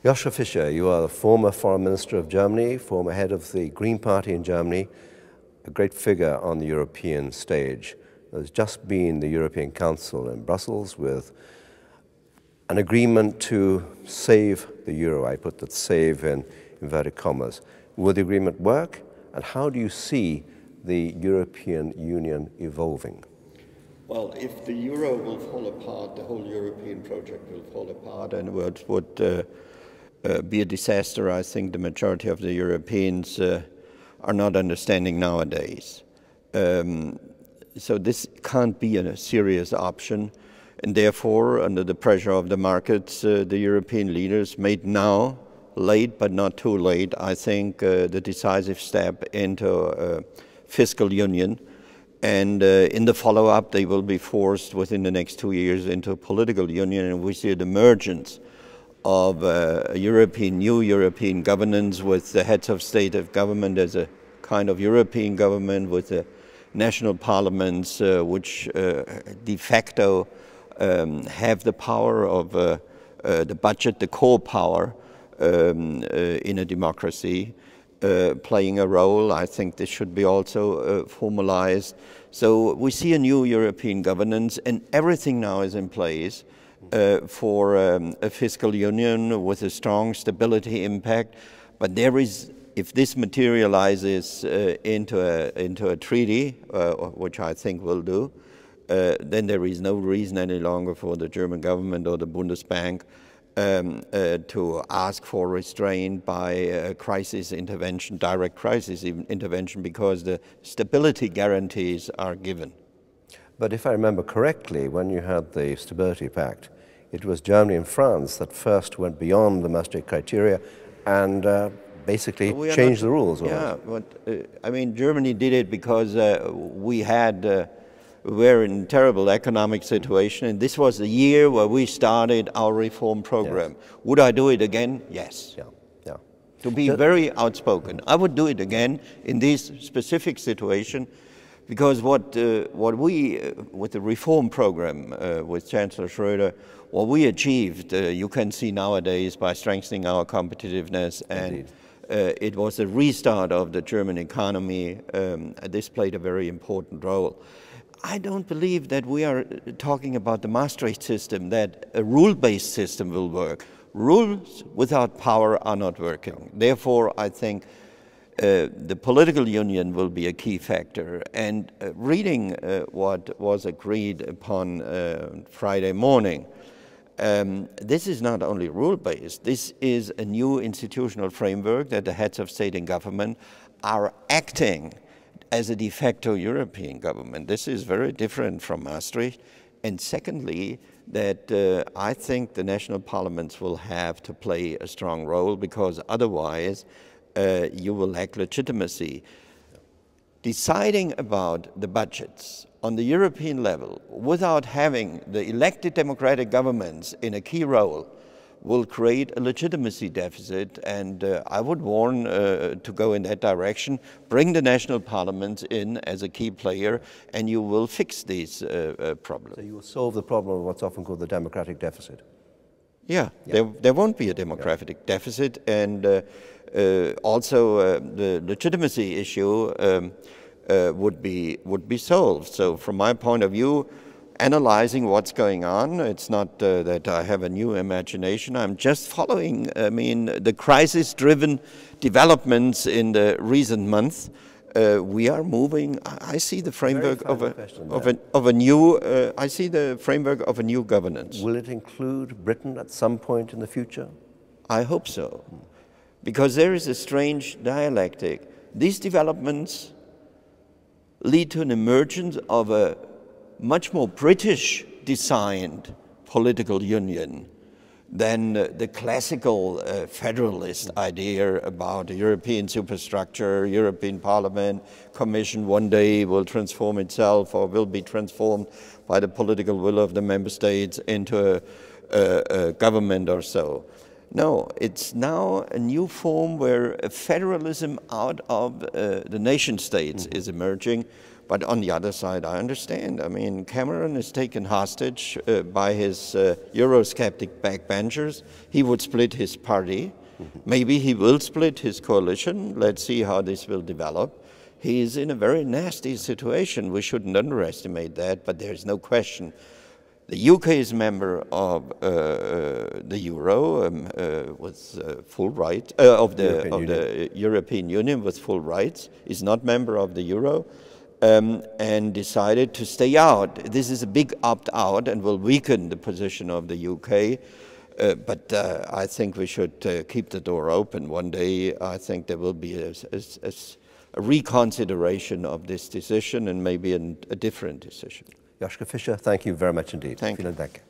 Joschka FISCHER, you are the former Foreign Minister of Germany, former head of the Green Party in Germany, a great figure on the European stage. There's just been the European Council in Brussels with an agreement to save the euro. I put that save in inverted commas. Will the agreement work? And how do you see the European Union evolving? Well, if the euro will fall apart, the whole European project will fall apart and would be a disaster. I think the majority of the Europeans are not understanding nowadays. So this can't be a serious option, and therefore, under the pressure of the markets, the European leaders made now, late but not too late, I think, the decisive step into fiscal union. And in the follow-up, they will be forced within the next 2 years into a political union, and we see the emergence of new European governance with the heads of state of government as a kind of European government with the national parliaments, which de facto have the power of the budget, the core power in a democracy, playing a role. I think this should be also formalized. So we see a new European governance, and everything now is in place for a fiscal union with a strong stability impact. But there is, if this materializes into a treaty, which I think will do, then there is no reason any longer for the German government or the Bundesbank to ask for restraint by crisis intervention, direct crisis intervention, because the stability guarantees are given. But if I remember correctly, when you had the Stability Pact, it was Germany and France that first went beyond the Maastricht criteria and basically changed the rules. Yeah, but I mean, Germany did it because we were in a terrible economic situation, and this was the year where we started our reform program. Yes. Would I do it again? Yes. Yeah. Yeah. To be very outspoken, I would do it again in this specific situation, because what we, with the reform program with Chancellor Schröder, what we achieved, you can see nowadays by strengthening our competitiveness, and it was a restart of the German economy. This played a very important role. I don't believe that we are talking about the Maastricht system, that a rule-based system will work. Rules without power are not working. Therefore, I think the political union will be a key factor. And reading what was agreed upon Friday morning, this is not only rule-based, this is a new institutional framework that the heads of state and government are acting as a de facto European government. This is very different from Maastricht. And secondly, that I think the national parliaments will have to play a strong role, because otherwise you will lack legitimacy. Deciding about the budgets on the European level without having the elected democratic governments in a key role will create a legitimacy deficit, and I would warn to go in that direction. Bring the national parliaments in as a key player, and you will fix these problems. So you will solve the problem of what's often called the democratic deficit? Yeah. There won't be a democratic deficit, and also the legitimacy issue would be solved. So from my point of view, analyzing what's going on, it's not that I have a new imagination. I'm just following, the crisis-driven developments in the recent months. We are moving. I see the framework of a new. I see the framework of a new governance. Will it include Britain at some point in the future? I hope so, because there is a strange dialectic. These developments lead to an emergence of a much more British-designed political union than the classical federalist idea about a European superstructure, European Parliament, Commission one day will transform itself or will be transformed by the political will of the member states into a government or so. No, it's now a new form where a federalism out of the nation states is emerging, But on the other side, I understand. I mean, Cameron is taken hostage by his Eurosceptic backbenchers. He would split his party. Maybe he will split his coalition. Let's see how this will develop. He is in a very nasty situation. We shouldn't underestimate that, but there's no question. The UK is a member of the Euro with full right, of the European Union with full rights, is not member of the Euro, and decided to stay out. This is a big opt-out and will weaken the position of the UK. But I think we should keep the door open. One day, I think there will be a reconsideration of this decision and maybe a different decision. Joschka Fischer, thank you very much indeed. Thank you. Vielen Dank.